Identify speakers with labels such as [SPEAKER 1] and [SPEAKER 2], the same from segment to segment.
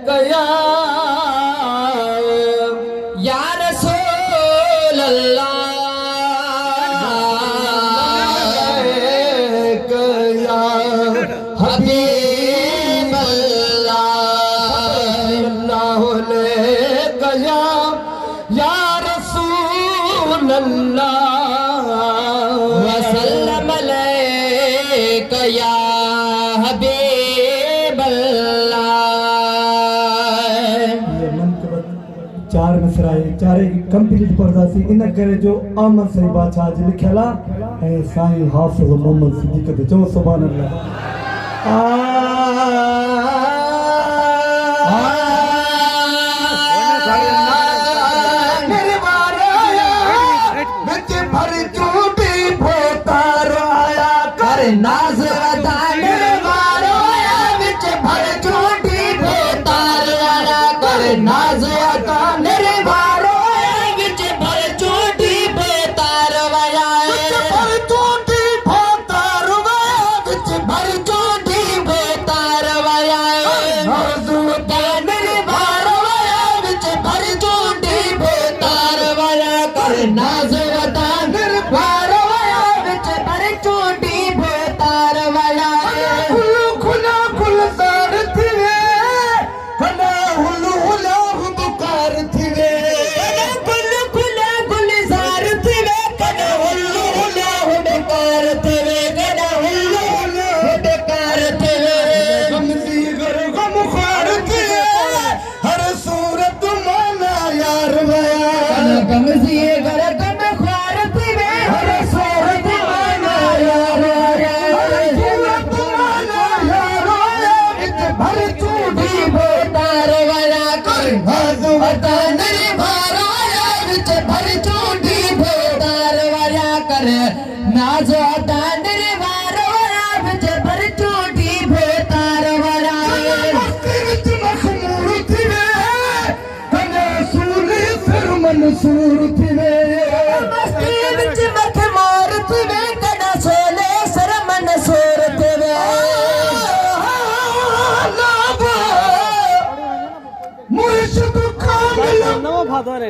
[SPEAKER 1] गया या रसूल अल्लाह गया हबीब अल्लाह ले गया या रसूल अल्लाह वसल्लम अलैका या हबीब अल्लाह।
[SPEAKER 2] चार मिसराए चारे कंप्लीट पढ़दासी इन करे जो अहमद सही बादशाह जी लिखियल है साईं हाफिज मोहम्मद सिद्दीक़ ते चो सुभान अल्लाह।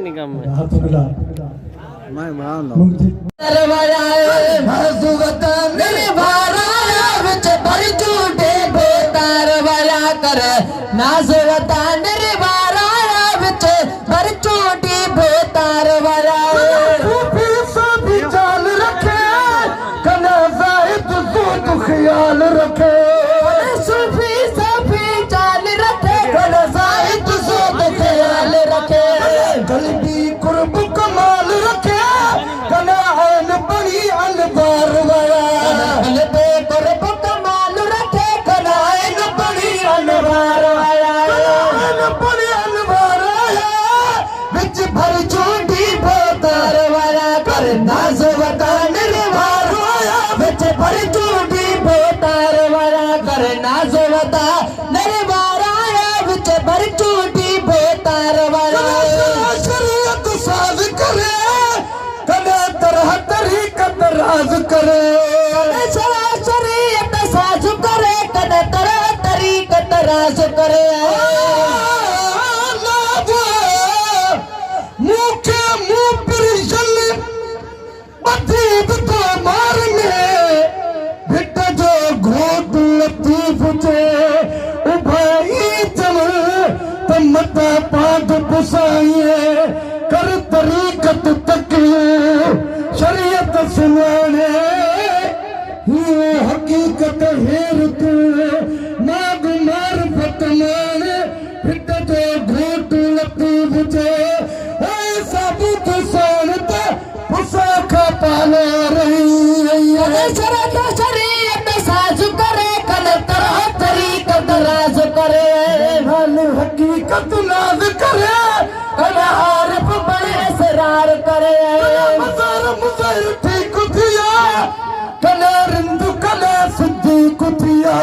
[SPEAKER 3] निकम में मैं मान
[SPEAKER 1] नाज़वता निर्वारा विच भर चोटी बेतार वाला भी चाल रखे कना जाहिद तू ख्याल रखे सूफी सभी चाल रखे कना जाहिद तू ख्याल रखे गलबी कुर्ब कमाल रखे कना आन बड़ी अनबार वाला गलबे कुर्ब कमाल रखे कना आन बड़ी अनबार नाज़वता निर्वारा विच भर चोटी बेतार वाला कर नाज़वता निर्वारा विच भर चोटी बेतार वाला शरीयत साज करे कने तरह तरीक़त राज करे शरीयत साज करे कने तरह तरीक़त राज करे मता पाद पुसाइए कर तरीकत तक शरीयत सुनाने ये हकीकत हेर तू नाग मार फतमान फिट जो घोट लती बुझे ओए साबुत सोनता पुसा खा पाला रही शरीयत साज करे कल तरह तरीकत राज करे हकीकत नाज करे कना आरिफ बड़े असरार करे मज़ार ठीक थिया कना रिंदु कना सिद्दीक़ थिया।